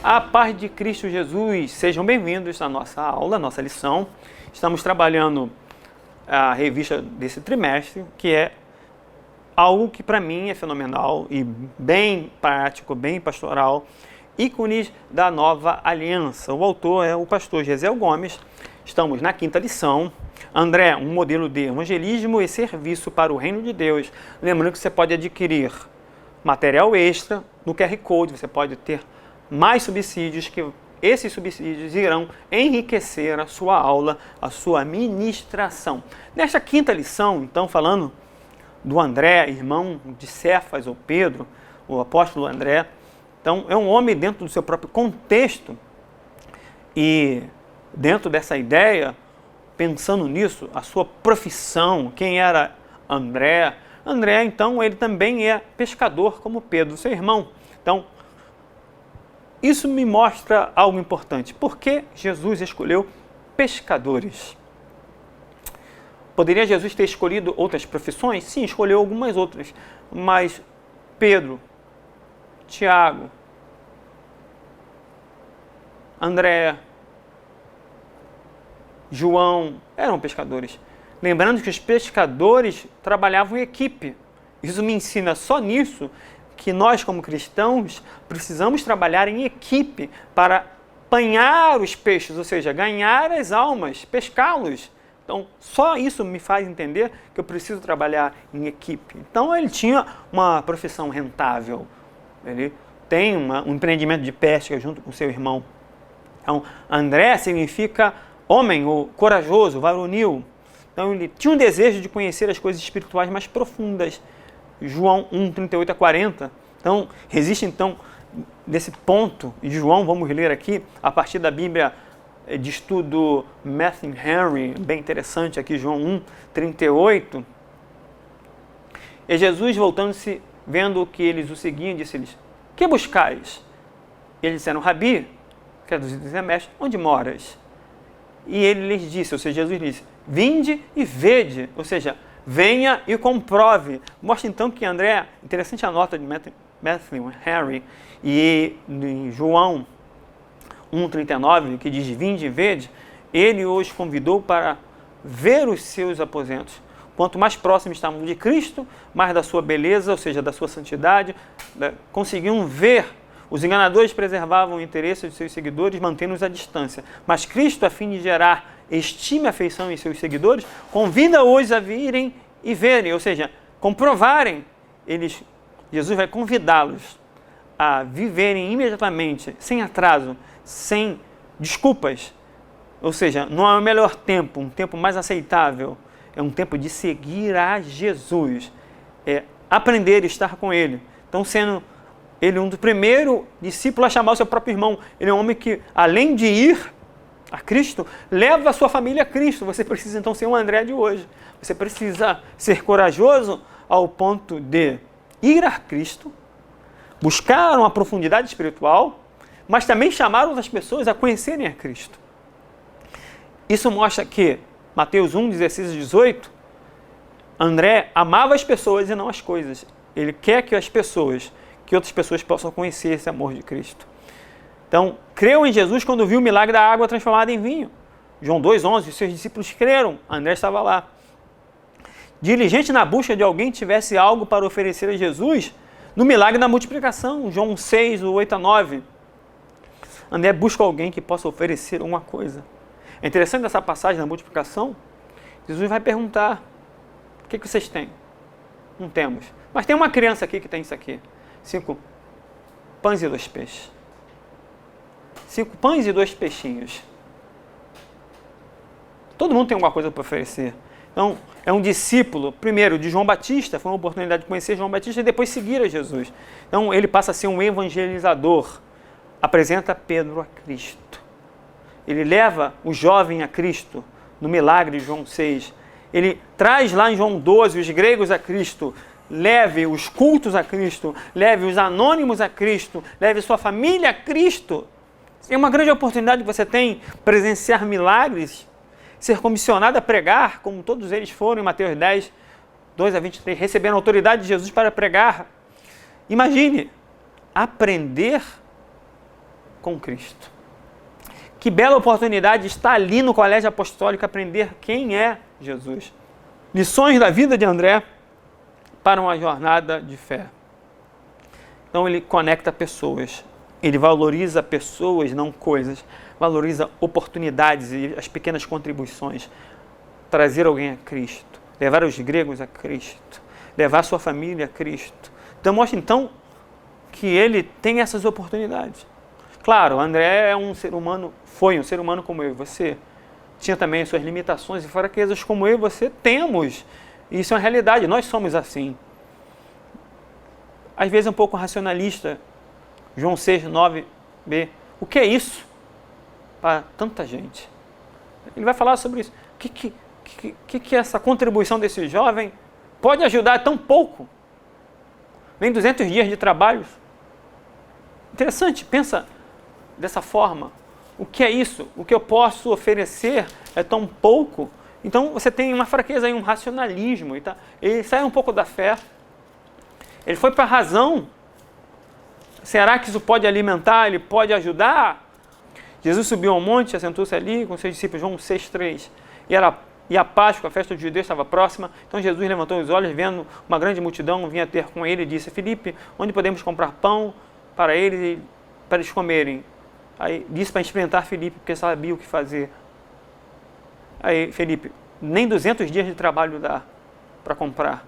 A paz de Cristo Jesus, sejam bem-vindos à nossa aula, nossa lição. Estamos trabalhando a revista desse trimestre, que é algo que para mim é fenomenal e bem prático, bem pastoral, ícones da nova aliança. O autor é o pastor Gesiel Gomes. Estamos na quinta lição. André, um modelo de evangelismo e serviço para o reino de Deus. Lembrando que você pode adquirir material extra no QR Code, você pode ter mais subsídios, que esses subsídios irão enriquecer a sua aula, a sua ministração. Nesta quinta lição, então, falando do André, irmão de Cefas ou Pedro, o apóstolo André, então é um homem dentro do seu próprio contexto e dentro dessa ideia, pensando nisso, a sua profissão, quem era André? André, então, ele também é pescador como Pedro, seu irmão. Então, isso me mostra algo importante. Por que Jesus escolheu pescadores? Poderia Jesus ter escolhido outras profissões? Sim, escolheu algumas outras. Mas Pedro, Tiago, André, João eram pescadores. Lembrando que os pescadores trabalhavam em equipe. Isso me ensina só nisso que nós, como cristãos, precisamos trabalhar em equipe para apanhar os peixes, ou seja, ganhar as almas, pescá-los. Então, só isso me faz entender que eu preciso trabalhar em equipe. Então, ele tinha uma profissão rentável. Ele tem um empreendimento de pesca junto com seu irmão. Então, André significa homem, ou corajoso, varonil. Então, ele tinha um desejo de conhecer as coisas espirituais mais profundas. João 1, 38 a 40. Então, existe então, nesse ponto, e João, vamos ler aqui, a partir da Bíblia de estudo Matthew Henry, bem interessante aqui, João 1, 38. E Jesus, voltando-se, vendo que eles o seguiam, disse-lhes: que buscais? E eles disseram: Rabi, quer dizer, mestre, onde moras? E ele lhes disse, ou seja, Jesus disse: vinde e vede, ou seja, venha e comprove. Mostra então que André, interessante a nota de Matthew Henry, e em João 1,39, que diz: vinde e vede, ele os convidou para ver os seus aposentos. Quanto mais próximos estavam de Cristo, mais da sua beleza, ou seja, da sua santidade, conseguiam ver. Os enganadores preservavam o interesse de seus seguidores, mantendo-os à distância. Mas Cristo, a fim de gerar estima e afeição em seus seguidores, convida-os a virem e verem, ou seja, comprovarem. Jesus vai convidá-los a viverem imediatamente, sem atraso, sem desculpas. Ou seja, não é o melhor tempo, um tempo mais aceitável. É um tempo de seguir a Jesus, é aprender a estar com Ele. Então, sendo ele um dos primeiros discípulos a chamar o seu próprio irmão. Ele é um homem que, além de ir a Cristo, leva a sua família a Cristo. Você precisa então ser um André de hoje. Você precisa ser corajoso ao ponto de ir a Cristo, buscar uma profundidade espiritual, mas também chamar outras pessoas a conhecerem a Cristo. Isso mostra que, Mateus 1, 16 e 18, André amava as pessoas e não as coisas. Ele quer que outras pessoas possam conhecer esse amor de Cristo. Então, creu em Jesus quando viu o milagre da água transformada em vinho. João 2,11, os seus discípulos creram, André estava lá. Diligente na busca de alguém que tivesse algo para oferecer a Jesus, no milagre da multiplicação, João 6, 8 a 9. André busca alguém que possa oferecer uma coisa. É interessante essa passagem da multiplicação. Jesus vai perguntar: o que vocês têm? Não temos. Mas tem uma criança aqui que tem isso aqui. 5 pães e 2 peixes. 5 pães e 2 peixinhos. Todo mundo tem alguma coisa para oferecer. Então, é um discípulo, primeiro, de João Batista, foi uma oportunidade de conhecer João Batista e depois seguir a Jesus. Então, ele passa a ser um evangelizador. Apresenta Pedro a Cristo. Ele leva o jovem a Cristo, no milagre de João 6. Ele traz lá em João 12 os gregos a Cristo. Leve os cultos a Cristo, leve os anônimos a Cristo, leve sua família a Cristo. É uma grande oportunidade que você tem presenciar milagres, ser comissionado a pregar, como todos eles foram em Mateus 10, 2 a 23, recebendo a autoridade de Jesus para pregar. Imagine, aprender com Cristo. Que bela oportunidade estar ali no colégio apostólico, aprender quem é Jesus. Lições da vida de André para uma jornada de fé. Então ele conecta pessoas, ele valoriza pessoas, não coisas, valoriza oportunidades e as pequenas contribuições. Trazer alguém a Cristo, levar os gregos a Cristo, levar sua família a Cristo. Então mostra então que ele tem essas oportunidades. Claro, André é um ser humano, foi um ser humano como eu e você. Tinha também suas limitações e fraquezas como eu e você temos. Isso é uma realidade, nós somos assim. Às vezes é um pouco racionalista. João 6:9b. O que é isso para tanta gente? Ele vai falar sobre isso. O que essa contribuição desse jovem pode ajudar tão pouco? Vem 200 dias de trabalho. Interessante, pensa dessa forma. O que é isso? O que eu posso oferecer é tão pouco. Então você tem uma fraqueza aí, um racionalismo. Ele sai um pouco da fé. Ele foi para a razão. Será que isso pode alimentar? Ele pode ajudar? Jesus subiu ao monte, assentou-se ali com seus discípulos, João 6:3. E a Páscoa, a festa dos judeus, estava próxima. Então Jesus levantou os olhos, vendo uma grande multidão, vinha ter com ele e disse: Filipe, onde podemos comprar pão para eles comerem? Aí disse para experimentar Filipe, porque sabia o que fazer. Aí Filipe, nem 200 dias de trabalho dá para comprar.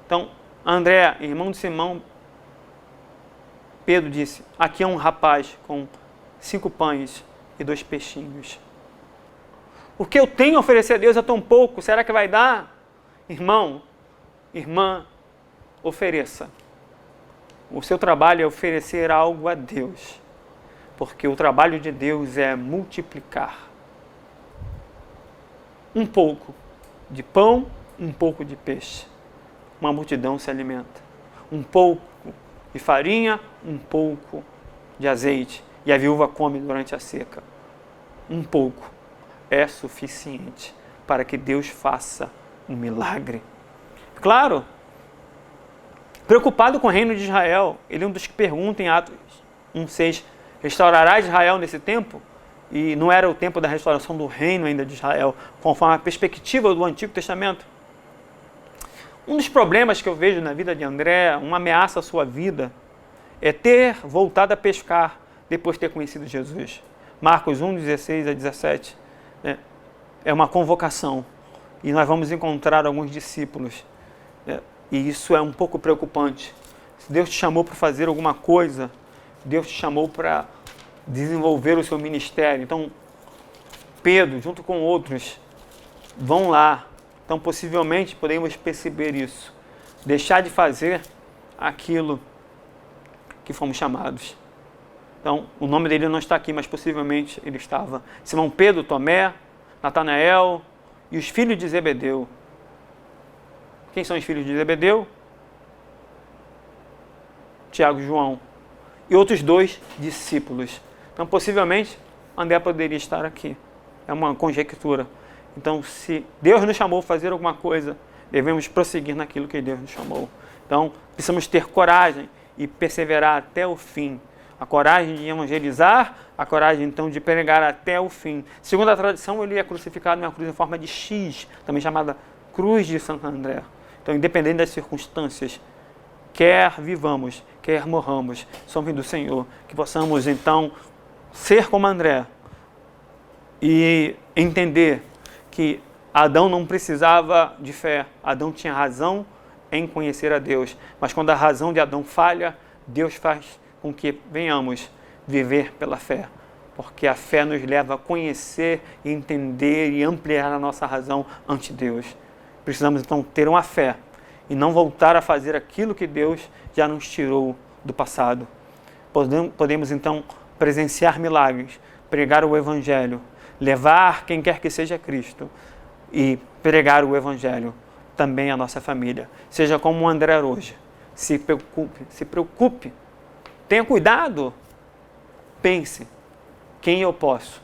Então André, irmão de Simão, Pedro disse: aqui é um rapaz com 5 pães e 2 peixinhos. O que eu tenho a oferecer a Deus é tão pouco, será que vai dar? Irmão, irmã, ofereça. O seu trabalho é oferecer algo a Deus, porque o trabalho de Deus é multiplicar. Um pouco de pão, um pouco de peixe. Uma multidão se alimenta. Um pouco de farinha, um pouco de azeite. E a viúva come durante a seca. Um pouco é suficiente para que Deus faça um milagre. Claro, preocupado com o reino de Israel, ele é um dos que pergunta em Atos 1:6, restaurará Israel nesse tempo? E não era o tempo da restauração do reino ainda de Israel, conforme a perspectiva do Antigo Testamento. Um dos problemas que eu vejo na vida de André, uma ameaça à sua vida, é ter voltado a pescar depois de ter conhecido Jesus. Marcos 1:16-17 é uma convocação e nós vamos encontrar alguns discípulos. E isso é um pouco preocupante. Se Deus te chamou para fazer alguma coisa, Deus te chamou para desenvolver o seu ministério. Então, Pedro, junto com outros, vão lá. Então, possivelmente, podemos perceber isso. Deixar de fazer aquilo que fomos chamados. Então, o nome dele não está aqui, mas possivelmente ele estava. Simão Pedro, Tomé, Natanael e os filhos de Zebedeu. Quem são os filhos de Zebedeu? Tiago e João. E outros 2 discípulos. Então, possivelmente, André poderia estar aqui. É uma conjectura. Então, se Deus nos chamou a fazer alguma coisa, devemos prosseguir naquilo que Deus nos chamou. Então, precisamos ter coragem e perseverar até o fim. A coragem de evangelizar, a coragem, então, de pregar até o fim. Segundo a tradição, ele é crucificado numa cruz em forma de X, também chamada Cruz de Santo André. Então, independente das circunstâncias, quer vivamos, quer morramos, somos do Senhor. Que possamos, então, ser como André e entender que Adão não precisava de fé. Adão tinha razão em conhecer a Deus. Mas quando a razão de Adão falha, Deus faz com que venhamos viver pela fé. Porque a fé nos leva a conhecer, entender e ampliar a nossa razão ante Deus. Precisamos então ter uma fé e não voltar a fazer aquilo que Deus já nos tirou do passado. Podemos então presenciar milagres, pregar o Evangelho, levar quem quer que seja Cristo e pregar o Evangelho também à nossa família. Seja como o André hoje. Se preocupe, tenha cuidado, pense quem eu posso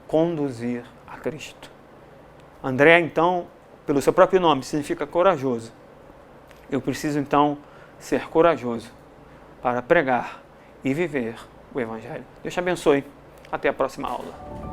conduzir a Cristo. André, então, pelo seu próprio nome, significa corajoso. Eu preciso, então, ser corajoso para pregar e viver o Evangelho. Deus te abençoe. Até a próxima aula.